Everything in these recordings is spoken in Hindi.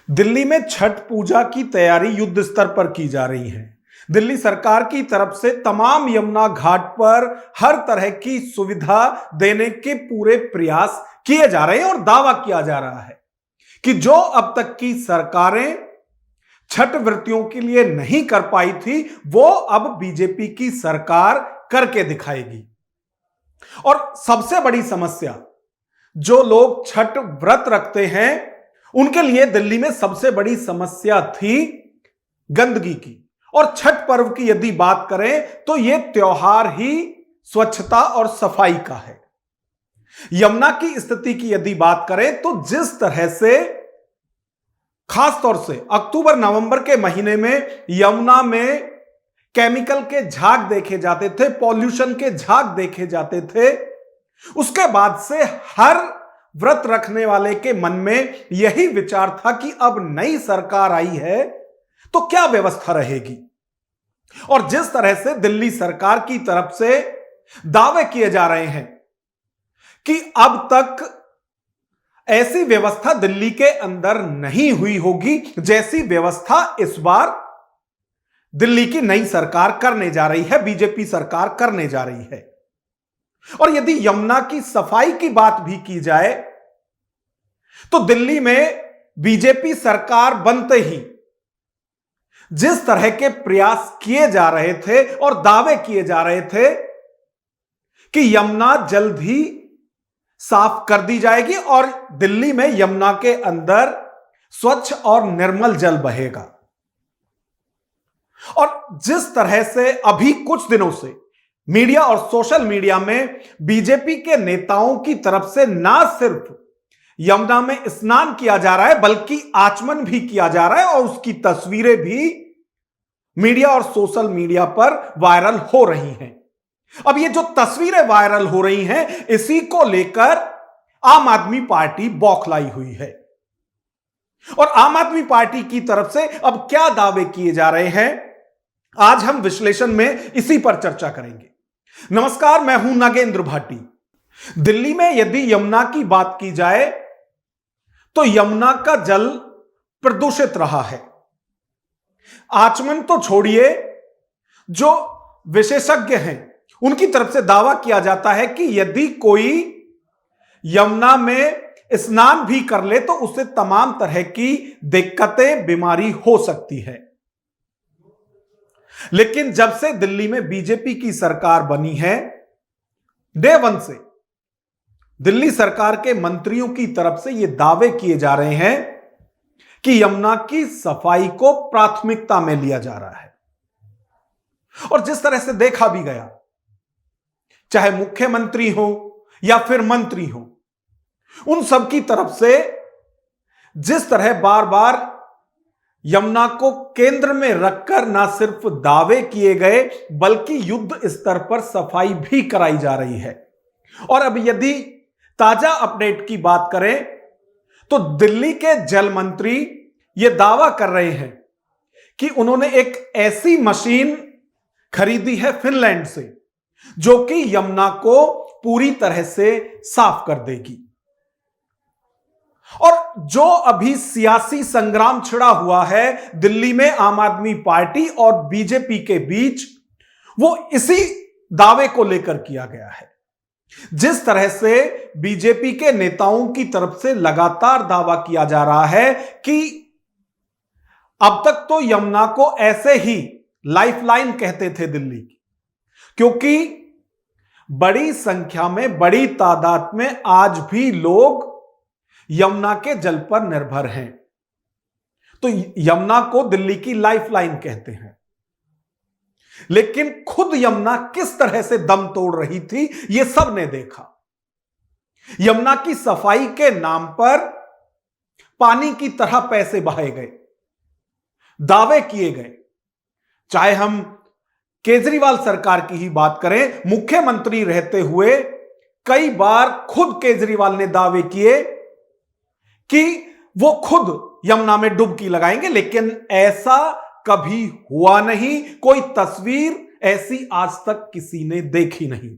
दिल्ली में छठ पूजा की तैयारी युद्ध स्तर पर की जा रही है। दिल्ली सरकार की तरफ से तमाम यमुना घाट पर हर तरह की सुविधा देने के पूरे प्रयास किए जा रहे हैं और दावा किया जा रहा है कि जो अब तक की सरकारें छठ व्रतियों के लिए नहीं कर पाई थी, वो अब बीजेपी की सरकार करके दिखाएगी। और सबसे बड़ी समस्या, जो लोग छठ व्रत रखते हैं उनके लिए दिल्ली में सबसे बड़ी समस्या थी गंदगी की। और छठ पर्व की यदि बात करें तो यह त्योहार ही स्वच्छता और सफाई का है। यमुना की स्थिति की यदि बात करें तो जिस तरह से खास तौर से अक्टूबर नवंबर के महीने में यमुना में केमिकल के झाग देखे जाते थे, पॉल्यूशन के झाग देखे जाते थे, उसके बाद से हर व्रत रखने वाले के मन में यही विचार था कि अब नई सरकार आई है तो क्या व्यवस्था रहेगी। और जिस तरह से दिल्ली सरकार की तरफ से दावे किए जा रहे हैं कि अब तक ऐसी व्यवस्था दिल्ली के अंदर नहीं हुई होगी जैसी व्यवस्था इस बार दिल्ली की नई सरकार करने जा रही है, बीजेपी सरकार करने जा रही है। और यदि यमुना की सफाई की बात भी की जाए तो दिल्ली में बीजेपी सरकार बनते ही जिस तरह के प्रयास किए जा रहे थे और दावे किए जा रहे थे कि यमुना जल्द ही साफ कर दी जाएगी और दिल्ली में यमुना के अंदर स्वच्छ और निर्मल जल बहेगा। और जिस तरह से अभी कुछ दिनों से मीडिया और सोशल मीडिया में बीजेपी के नेताओं की तरफ से ना सिर्फ यमुना में स्नान किया जा रहा है बल्कि आचमन भी किया जा रहा है और उसकी तस्वीरें भी मीडिया और सोशल मीडिया पर वायरल हो रही हैं। अब ये जो तस्वीरें वायरल हो रही हैं, इसी को लेकर आम आदमी पार्टी बौखलाई हुई है। और आम आदमी पार्टी की तरफ से अब क्या दावे किए जा रहे हैं, आज हम विश्लेषण में इसी पर चर्चा करेंगे। नमस्कार, मैं हूं नागेंद्र भाटी। दिल्ली में यदि यमुना की बात की जाए तो यमुना का जल प्रदूषित रहा है। आचमन तो छोड़िए, जो विशेषज्ञ हैं उनकी तरफ से दावा किया जाता है कि यदि कोई यमुना में स्नान भी कर ले तो उससे तमाम तरह की दिक्कतें, बीमारी हो सकती है। लेकिन जब से दिल्ली में बीजेपी की सरकार बनी है, डे वन से दिल्ली सरकार के मंत्रियों की तरफ से यह दावे किए जा रहे हैं कि यमुना की सफाई को प्राथमिकता में लिया जा रहा है। और जिस तरह से देखा भी गया, चाहे मुख्यमंत्री हो या फिर मंत्री हो, उन सब की तरफ से जिस तरह बार बार यमुना को केंद्र में रखकर ना सिर्फ दावे किए गए बल्कि युद्ध स्तर पर सफाई भी कराई जा रही है। और अब यदि ताजा अपडेट की बात करें तो दिल्ली के जल मंत्री यह दावा कर रहे हैं कि उन्होंने एक ऐसी मशीन खरीदी है फिनलैंड से जो कि यमुना को पूरी तरह से साफ कर देगी। और जो अभी सियासी संग्राम छिड़ा हुआ है दिल्ली में आम आदमी पार्टी और बीजेपी के बीच, वो इसी दावे को लेकर किया गया है। जिस तरह से बीजेपी के नेताओं की तरफ से लगातार दावा किया जा रहा है कि अब तक तो यमुना को ऐसे ही लाइफलाइन कहते थे दिल्ली की, क्योंकि बड़ी संख्या में, बड़ी तादाद में आज भी लोग यमुना के जल पर निर्भर हैं। तो यमुना को दिल्ली की लाइफलाइन कहते हैं। लेकिन खुद यमुना किस तरह से दम तोड़ रही थी यह सबने देखा। यमुना की सफाई के नाम पर पानी की तरह पैसे बहाए गए, दावे किए गए। चाहे हम केजरीवाल सरकार की ही बात करें, मुख्यमंत्री रहते हुए कई बार खुद केजरीवाल ने दावे किए कि वो खुद यमुना में डुबकी लगाएंगे, लेकिन ऐसा कभी हुआ नहीं। कोई तस्वीर ऐसी आज तक किसी ने देखी नहीं।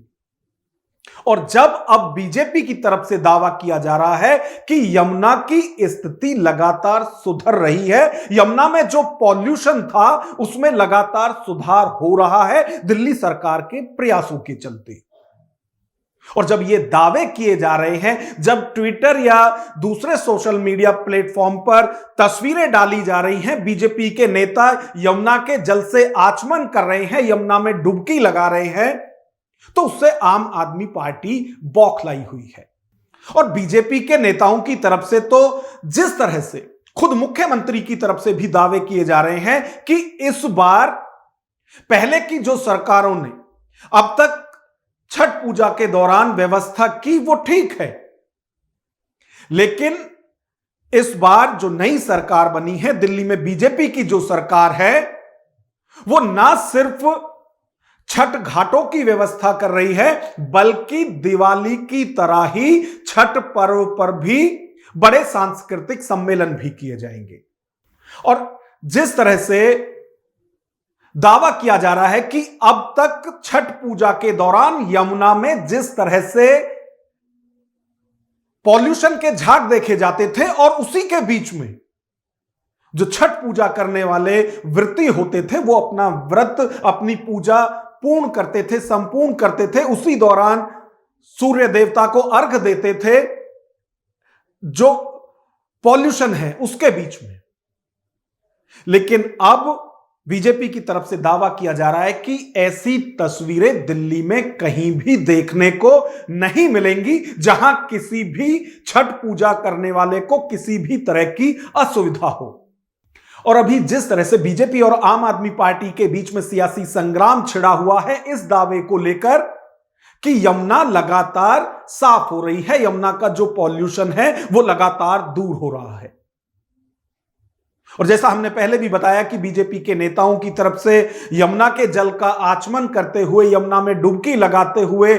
और जब अब बीजेपी की तरफ से दावा किया जा रहा है कि यमुना की स्थिति लगातार सुधर रही है, यमुना में जो पॉल्यूशन था उसमें लगातार सुधार हो रहा है दिल्ली सरकार के प्रयासों के चलते, और जब ये दावे किए जा रहे हैं, जब ट्विटर या दूसरे सोशल मीडिया प्लेटफॉर्म पर तस्वीरें डाली जा रही हैं, बीजेपी के नेता यमुना के जल से आचमन कर रहे हैं, यमुना में डुबकी लगा रहे हैं, तो उससे आम आदमी पार्टी बौखलाई हुई है। और बीजेपी के नेताओं की तरफ से तो जिस तरह से खुद मुख्यमंत्री की तरफ से भी दावे किए जा रहे हैं कि इस बार पहले की जो सरकारों ने अब तक छठ पूजा के दौरान व्यवस्था की वो ठीक है, लेकिन इस बार जो नई सरकार बनी है दिल्ली में, बीजेपी की जो सरकार है, वो ना सिर्फ छठ घाटों की व्यवस्था कर रही है, बल्कि दिवाली की तरह ही छठ पर्व पर भी बड़े सांस्कृतिक सम्मेलन भी किए जाएंगे। और जिस तरह से दावा किया जा रहा है कि अब तक छठ पूजा के दौरान यमुना में जिस तरह से पॉल्यूशन के झाग देखे जाते थे, और उसी के बीच में जो छठ पूजा करने वाले व्रती होते थे वो अपना व्रत, अपनी पूजा पूर्ण करते थे, संपूर्ण करते थे, उसी दौरान सूर्य देवता को अर्घ देते थे, जो पॉल्यूशन है उसके बीच में। लेकिन अब बीजेपी की तरफ से दावा किया जा रहा है कि ऐसी तस्वीरें दिल्ली में कहीं भी देखने को नहीं मिलेंगी जहां किसी भी छठ पूजा करने वाले को किसी भी तरह की असुविधा हो। और अभी जिस तरह से बीजेपी और आम आदमी पार्टी के बीच में सियासी संग्राम छिड़ा हुआ है इस दावे को लेकर कि यमुना लगातार साफ हो रही है, यमुना का जो पॉल्यूशन है वो लगातार दूर हो रहा है। और जैसा हमने पहले भी बताया कि बीजेपी के नेताओं की तरफ से यमुना के जल का आचमन करते हुए, यमुना में डुबकी लगाते हुए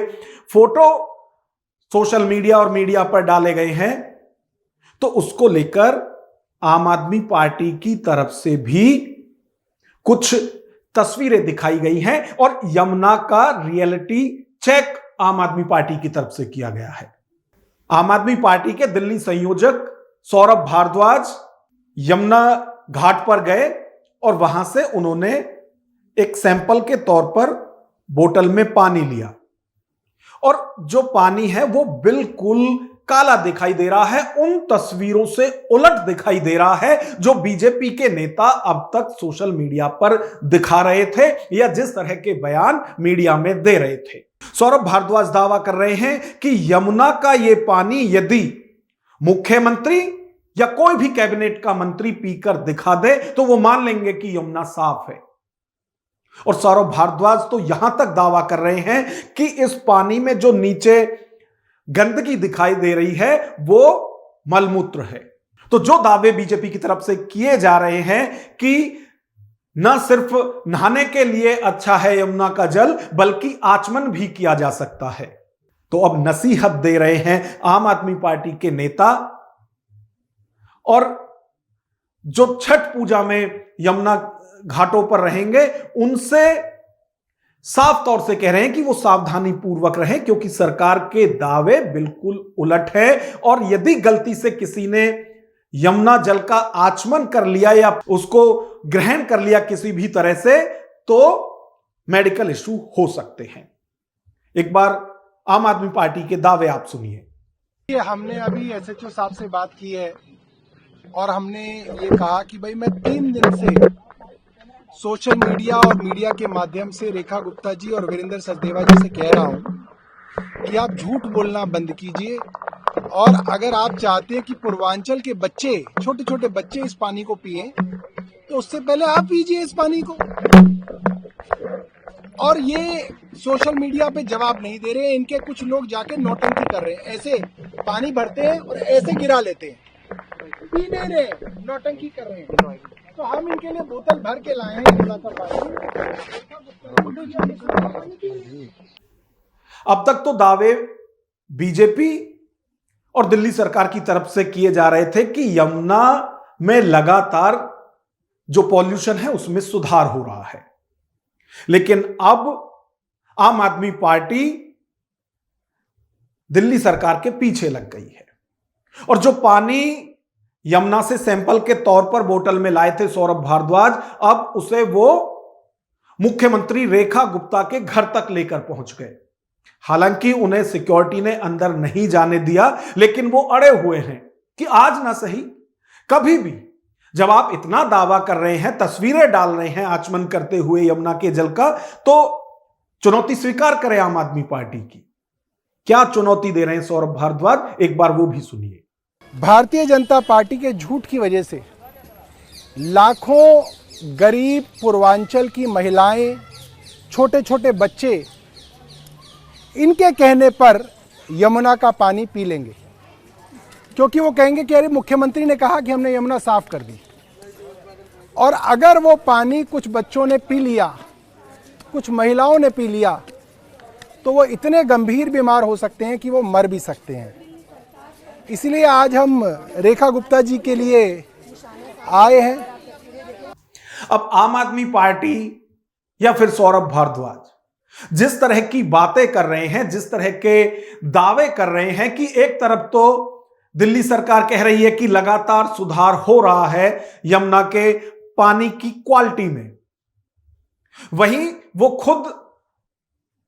फोटो सोशल मीडिया और मीडिया पर डाले गए हैं, तो उसको लेकर आम आदमी पार्टी की तरफ से भी कुछ तस्वीरें दिखाई गई हैं और यमुना का रियलिटी चेक आम आदमी पार्टी की तरफ से किया गया है। आम आदमी पार्टी के दिल्ली संयोजक सौरभ भारद्वाज यमुना घाट पर गए और वहां से उन्होंने एक सैंपल के तौर पर बोतल में पानी लिया, और जो पानी है वो बिल्कुल काला दिखाई दे रहा है, उन तस्वीरों से उलट दिखाई दे रहा है जो बीजेपी के नेता अब तक सोशल मीडिया पर दिखा रहे थे या जिस तरह के बयान मीडिया में दे रहे थे। सौरभ भारद्वाज दावा कर रहे हैं कि यमुना का यह पानी यदि मुख्यमंत्री या कोई भी कैबिनेट का मंत्री पीकर दिखा दे तो वो मान लेंगे कि यमुना साफ है। और सौरभ भारद्वाज तो यहां तक दावा कर रहे हैं कि इस पानी में जो नीचे गंदगी दिखाई दे रही है वो मलमूत्र है। तो जो दावे बीजेपी की तरफ से किए जा रहे हैं कि न सिर्फ नहाने के लिए अच्छा है यमुना का जल, बल्कि आचमन भी किया जा सकता है, तो अब नसीहत दे रहे हैं आम आदमी पार्टी के नेता। और जो छठ पूजा में यमुना घाटों पर रहेंगे उनसे साफ तौर से कह रहे हैं कि वो सावधानी पूर्वक रहें, क्योंकि सरकार के दावे बिल्कुल उलट है। और यदि गलती से किसी ने यमुना जल का आचमन कर लिया या उसको ग्रहण कर लिया किसी भी तरह से, तो मेडिकल इश्यू हो सकते हैं। एक बार आम आदमी पार्टी के दावे आप सुनिए। हमने अभी एसएचओ साहब से बात की है और हमने ये कहा कि भाई मैं 3 दिन से सोशल मीडिया और मीडिया के माध्यम से रेखा गुप्ता जी और वीरेंद्र सचदेवा जी से कह रहा हूं कि आप झूठ बोलना बंद कीजिए, और अगर आप चाहते हैं कि पूर्वांचल के बच्चे, छोटे छोटे बच्चे इस पानी को पिए, तो उससे पहले आप पीजिए इस पानी को। और ये सोशल मीडिया पे जवाब नहीं दे रहे, इनके कुछ लोग जाके नौटंकी कर रहे हैं, ऐसे पानी भरते हैं और ऐसे गिरा लेते हैं, पी नहीं रहे, नौटंकी कर रहे हैं। तो हम इनके लिए बोतल भर के लाए हैं यमुना का पानी। अब तक तो दावे बीजेपी और दिल्ली सरकार की तरफ से किए जा रहे थे कि यमुना में लगातार जो पॉल्यूशन है उसमें सुधार हो रहा है, लेकिन अब आम आदमी पार्टी दिल्ली सरकार के पीछे लग गई है। और जो पानी यमुना से सैंपल के तौर पर बोतल में लाए थे सौरभ भारद्वाज, अब उसे वो मुख्यमंत्री रेखा गुप्ता के घर तक लेकर पहुंच गए। हालांकि उन्हें सिक्योरिटी ने अंदर नहीं जाने दिया, लेकिन वो अड़े हुए हैं कि आज ना सही कभी भी जब आप इतना दावा कर रहे हैं, तस्वीरें डाल रहे हैं आचमन करते हुए यमुना के जल का, तो चुनौती स्वीकार करें आम आदमी पार्टी की। क्या चुनौती दे रहे हैं सौरभ भारद्वाज, एक बार वो भी सुनिए। भारतीय जनता पार्टी के झूठ की वजह से लाखों गरीब पूर्वांचल की महिलाएं, छोटे छोटे बच्चे इनके कहने पर यमुना का पानी पी लेंगे, क्योंकि वो कहेंगे कि अरे मुख्यमंत्री ने कहा कि हमने यमुना साफ कर दी। और अगर वो पानी कुछ बच्चों ने पी लिया, कुछ महिलाओं ने पी लिया, तो वो इतने गंभीर बीमार हो सकते हैं कि वो मर भी सकते हैं। इसलिए आज हम रेखा गुप्ता जी के लिए आए हैं। अब आम आदमी पार्टी या फिर सौरभ भारद्वाज जिस तरह की बातें कर रहे हैं, जिस तरह के दावे कर रहे हैं कि एक तरफ तो दिल्ली सरकार कह रही है कि लगातार सुधार हो रहा है यमुना के पानी की क्वालिटी में, वहीं वो खुद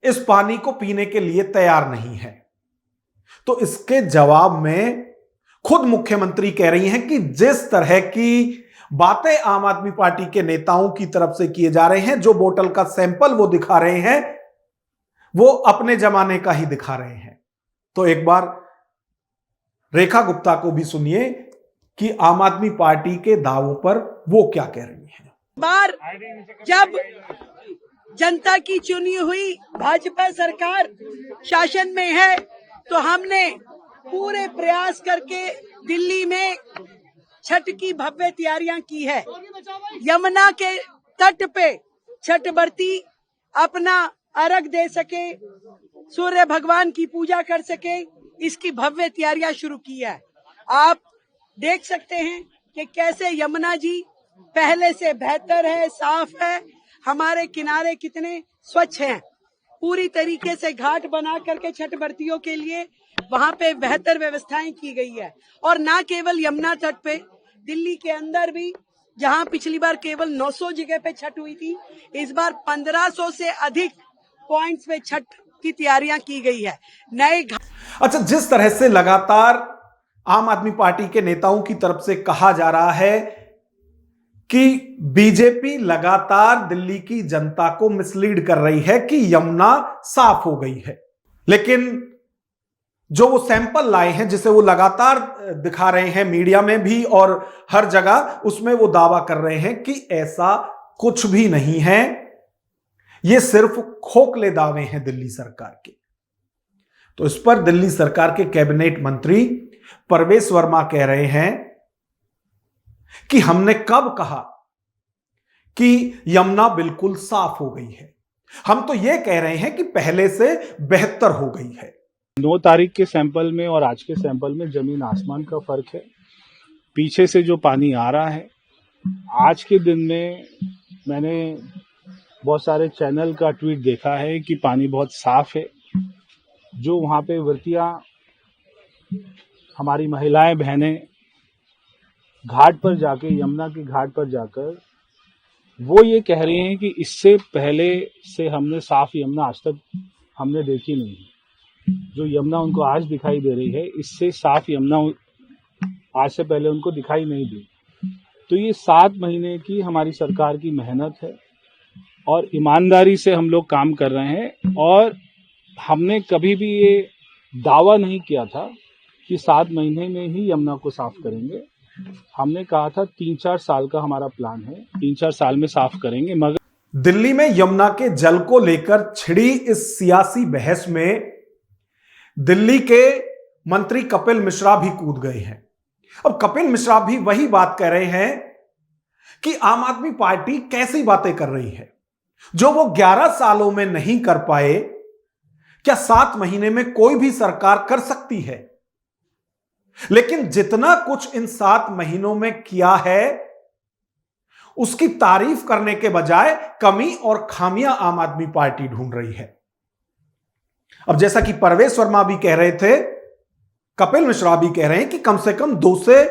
इस पानी को पीने के लिए तैयार नहीं है। तो इसके जवाब में खुद मुख्यमंत्री कह रही हैं कि जिस तरह की बातें आम आदमी पार्टी के नेताओं की तरफ से किए जा रहे हैं, जो बोतल का सैंपल वो दिखा रहे हैं, वो अपने जमाने का ही दिखा रहे हैं। तो एक बार रेखा गुप्ता को भी सुनिए कि आम आदमी पार्टी के दावों पर वो क्या कह रही हैं। बार जब जनता की चुनी हुई भाजपा सरकार शासन में है, तो हमने पूरे प्रयास करके दिल्ली में छठ की भव्य तैयारियां की है। यमुना के तट पे छठ व्रती अपना अर्घ दे सके, सूर्य भगवान की पूजा कर सके, इसकी भव्य तैयारियां शुरू की है। आप देख सकते हैं कि कैसे यमुना जी पहले से बेहतर है, साफ है, हमारे किनारे कितने स्वच्छ हैं। पूरी तरीके से घाट बना करके छठ व्रतियों के लिए वहां पे बेहतर व्यवस्थाएं की गई है। और ना केवल यमुना तट पे, दिल्ली के अंदर भी, जहां पिछली बार केवल 900 जगह पे छठ हुई थी, इस बार 1500 से अधिक पॉइंट्स पे छठ की तैयारियां की गई है। नए अच्छा, जिस तरह से लगातार आम आदमी पार्टी के नेताओं की तरफ से कहा जा रहा है कि बीजेपी लगातार दिल्ली की जनता को मिसलीड कर रही है कि यमुना साफ हो गई है, लेकिन जो वो सैंपल लाए हैं, जिसे वो लगातार दिखा रहे हैं मीडिया में भी और हर जगह, उसमें वो दावा कर रहे हैं कि ऐसा कुछ भी नहीं है, ये सिर्फ खोखले दावे हैं दिल्ली सरकार के। तो इस पर दिल्ली सरकार के कैबिनेट मंत्री परवेश वर्मा कह रहे हैं कि हमने कब कहा कि यमुना बिल्कुल साफ हो गई है। हम तो यह कह रहे हैं कि पहले से बेहतर हो गई है। 9 तारीख के सैंपल में और आज के सैंपल में जमीन आसमान का फर्क है। पीछे से जो पानी आ रहा है, आज के दिन में मैंने बहुत सारे चैनल का ट्वीट देखा है कि पानी बहुत साफ है। जो वहाँ पे व्रतियाँ, हमारी महिलाएं बहनें घाट पर जाके, यमुना के घाट पर जाकर वो ये कह रही हैं कि इससे पहले से हमने साफ यमुना आज तक हमने देखी नहीं। जो यमुना उनको आज दिखाई दे रही है, इससे साफ यमुना आज से पहले उनको दिखाई नहीं दी। तो ये 7 महीने की हमारी सरकार की मेहनत है और ईमानदारी से हम लोग काम कर रहे हैं। और हमने कभी भी ये दावा नहीं किया था कि 7 महीने में ही यमुना को साफ करेंगे। हमने कहा था 3-4 साल का हमारा प्लान है, 3-4 साल में साफ करेंगे। मगर दिल्ली में यमुना के जल को लेकर छिड़ी इस सियासी बहस में दिल्ली के मंत्री कपिल मिश्रा भी कूद गए हैं। अब कपिल मिश्रा भी वही बात कह रहे हैं कि आम आदमी पार्टी कैसी बातें कर रही है, जो वो 11 सालों में नहीं कर पाए, क्या 7 महीने में कोई भी सरकार कर सकती है। लेकिन जितना कुछ इन 7 महीनों में किया है, उसकी तारीफ करने के बजाय कमी और खामियां आम आदमी पार्टी ढूंढ रही है। अब जैसा कि परवेश वर्मा भी कह रहे थे, कपिल मिश्रा भी कह रहे हैं कि कम से कम 2 से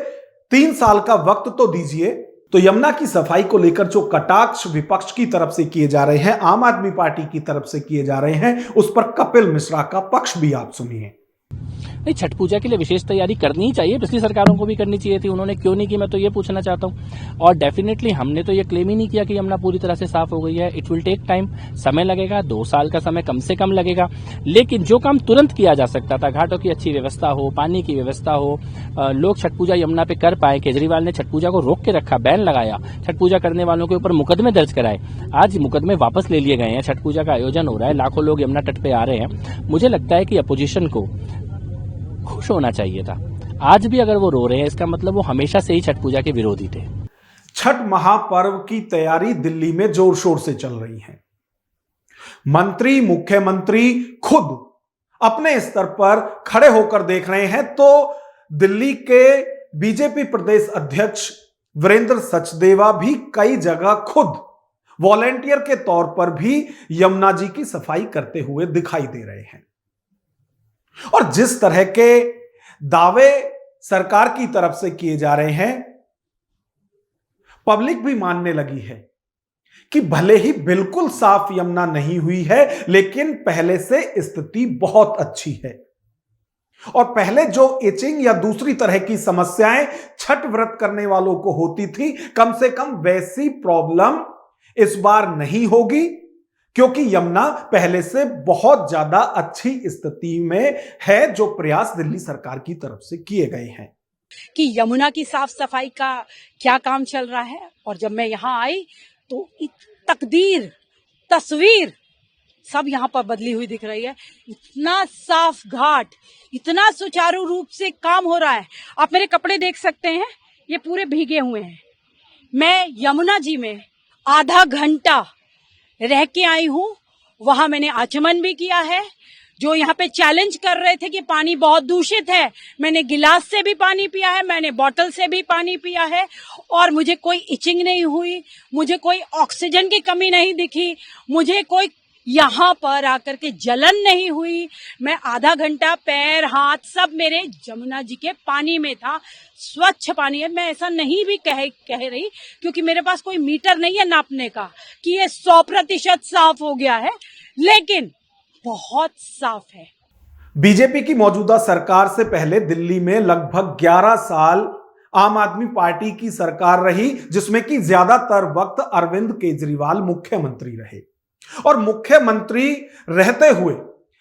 3 साल का वक्त तो दीजिए। तो यमुना की सफाई को लेकर जो कटाक्ष विपक्ष की तरफ से किए जा रहे हैं, आम आदमी पार्टी की तरफ से किए जा रहे हैं, उस पर कपिल मिश्रा का पक्ष भी आप सुनिए। नहीं, छठ पूजा के लिए विशेष तैयारी करनी ही चाहिए, पिछली सरकारों को भी करनी चाहिए थी, उन्होंने क्यों नहीं की, मैं तो ये पूछना चाहता हूँ। और डेफिनेटली हमने तो ये क्लेम ही नहीं किया कि यमुना पूरी तरह से साफ हो गई है। इट विल टेक टाइम, समय लगेगा, 2 साल का समय कम से कम लगेगा, लेकिन जो काम तुरंत किया जा सकता था, घाटों की अच्छी व्यवस्था हो, पानी की व्यवस्था हो, लोग छठ पूजा यमुना पे कर पाए। केजरीवाल ने छठ पूजा को रोक के रखा, बैन लगाया, छठ पूजा करने वालों के ऊपर मुकदमे दर्ज कराए, आज मुकदमे वापस ले लिए गए हैं, छठ पूजा का आयोजन हो रहा है, लाखों लोग यमुना तट पे आ रहे हैं। मुझे लगता है कि अपोजिशन को खुश होना चाहिए था। आज भी अगर वो रो रहे हैं, इसका मतलब वो हमेशा से ही छठ पूजा के विरोधी थे। छठ महापर्व की तैयारी दिल्ली में जोर शोर से चल रही है। मंत्री, मुख्यमंत्री खुद अपने स्तर पर खड़े होकर देख रहे हैं, तो दिल्ली के बीजेपी प्रदेश अध्यक्ष वीरेंद्र सचदेवा भी कई जगह खुद वॉलेंटियर के तौर पर भी यमुना जी की सफाई करते हुए दिखाई दे रहे हैं। और जिस तरह के दावे सरकार की तरफ से किए जा रहे हैं, पब्लिक भी मानने लगी है कि भले ही बिल्कुल साफ यमुना नहीं हुई है, लेकिन पहले से स्थिति बहुत अच्छी है। और पहले जो इचिंग या दूसरी तरह की समस्याएं छठ व्रत करने वालों को होती थी, कम से कम वैसी प्रॉब्लम इस बार नहीं होगी, क्योंकि यमुना पहले से बहुत ज्यादा अच्छी स्थिति में है, जो प्रयास दिल्ली सरकार की तरफ से किए गए हैं। कि यमुना की साफ सफाई का क्या काम चल रहा है। और जब मैं यहाँ आई तो तकदीर, तस्वीर सब यहाँ पर बदली हुई दिख रही है। इतना साफ घाट, इतना सुचारू रूप से काम हो रहा है। आप मेरे कपड़े देख सकते हैं, ये पूरे भीगे हुए हैं। मैं यमुना जी में आधा घंटा रह के आई हूँ, वहां मैंने आचमन भी किया है। जो यहाँ पे चैलेंज कर रहे थे कि पानी बहुत दूषित है, मैंने गिलास से भी पानी पिया है, मैंने बोतल से भी पानी पिया है, और मुझे कोई इचिंग नहीं हुई, मुझे कोई ऑक्सीजन की कमी नहीं दिखी, मुझे कोई यहाँ पर आकर के जलन नहीं हुई। मैं आधा घंटा पैर हाथ सब मेरे यमुना जी के पानी में था, स्वच्छ पानी है। मैं ऐसा नहीं भी कह रही, क्योंकि मेरे पास कोई मीटर नहीं है नापने का कि ये 100% साफ हो गया है, लेकिन बहुत साफ है। बीजेपी की मौजूदा सरकार से पहले दिल्ली में लगभग 11 साल आम आदमी पार्टी की सरकार रही, जिसमें कि ज्यादातर वक्त अरविंद केजरीवाल मुख्यमंत्री रहे। और मुख्यमंत्री रहते हुए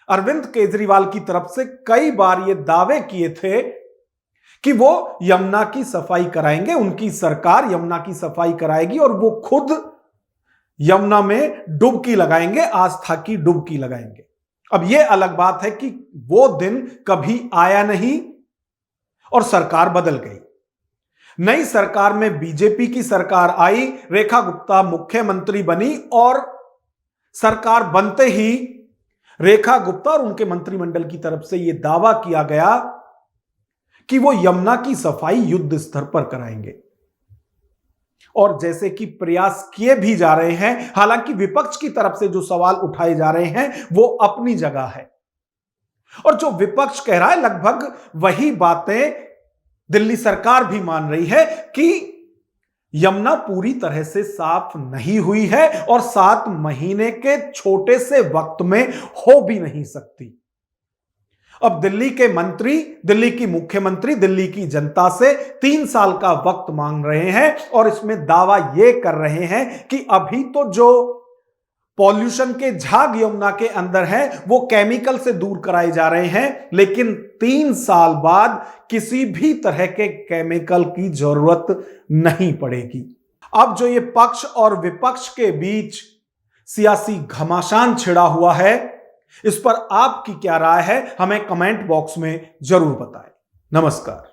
अरविंद केजरीवाल की तरफ से कई बार ये दावे किए थे कि वो यमुना की सफाई कराएंगे, उनकी सरकार यमुना की सफाई कराएगी और वो खुद यमुना में डुबकी लगाएंगे, आस्था की डुबकी लगाएंगे। अब ये अलग बात है कि वो दिन कभी आया नहीं और सरकार बदल गई। नई सरकार में बीजेपी की सरकार आई, रेखा गुप्ता मुख्यमंत्री बनी, और सरकार बनते ही रेखा गुप्ता और उनके मंत्रिमंडल की तरफ से यह दावा किया गया कि वो यमुना की सफाई युद्ध स्तर पर कराएंगे। और जैसे कि प्रयास किए भी जा रहे हैं, हालांकि विपक्ष की तरफ से जो सवाल उठाए जा रहे हैं वो अपनी जगह है, और जो विपक्ष कह रहा है लगभग वही बातें दिल्ली सरकार भी मान रही है कि यमुना पूरी तरह से साफ नहीं हुई है और 7 महीने के छोटे से वक्त में हो भी नहीं सकती। अब दिल्ली के मंत्री, दिल्ली की मुख्यमंत्री दिल्ली की जनता से 3 साल का वक्त मांग रहे हैं, और इसमें दावा यह कर रहे हैं कि अभी तो जो पॉल्यूशन के झाग यमुना के अंदर है वो केमिकल से दूर कराए जा रहे हैं, लेकिन 3 साल बाद किसी भी तरह के केमिकल की जरूरत नहीं पड़ेगी। अब जो ये पक्ष और विपक्ष के बीच सियासी घमासान छिड़ा हुआ है, इस पर आपकी क्या राय है, हमें कमेंट बॉक्स में जरूर बताएं। नमस्कार।